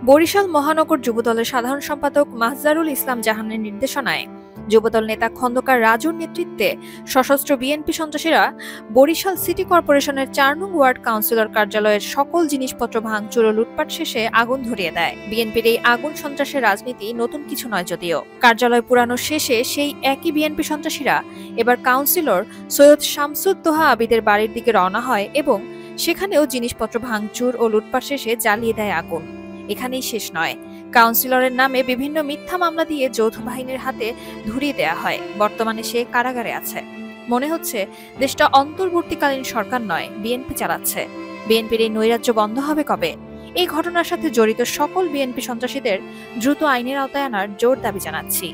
বরিশাল মহানগর যুবদলের সাধারণ সম্পাদক মাহজারুল ইসলাম জাহানের নির্দেশনায় যুবদল নেতা খন্দকার রাজুর নেতৃত্বে সশস্ত্র বিএনপি সন্ত্রাসীরা বরিশাল সিটি কর্পোরেশনের ৪ নং ওয়ার্ড কাউন্সিলর কার্যালয়ের সকল জিনিসপত্র ভাঙচুর ও লুটপাট শেষে আগুন ধরিয়ে দেয়। বিএনপির এই আগুন সন্ত্রাসের রাজনীতি নতুন কিছু নয়, যদিও কার্যালয় পুরানো শেষে সেই একই বিএনপি সন্ত্রাসীরা এবার কাউন্সিলর সৈয়দ শামসুদ্দোহা আবিদের বাড়ির দিকে রওনা হয় এবং সেখানেও জিনিসপত্র ভাঙচুর ও লুটপাট শেষে জ্বালিয়ে দেয় আগুন। এখানেই শেষ নয়, কাউন্সিলরের নামে বিভিন্ন মিথ্যা মামলা দিয়ে যৌথ বাহিনীর হাতে ধরিয়ে দেয়া হয়। বর্তমানে সে কারাগারে আছে। মনে হচ্ছে দেশটা অন্তর্বর্তীকালীন সরকার নয়, বিএনপি চালাচ্ছে। বিএনপির এই নৈরাজ্য বন্ধ হবে কবে? এই ঘটনার সাথে জড়িত সকল বিএনপি সন্ত্রাসীদের দ্রুত আইনের আওতায় আনার জোর দাবি জানাচ্ছি।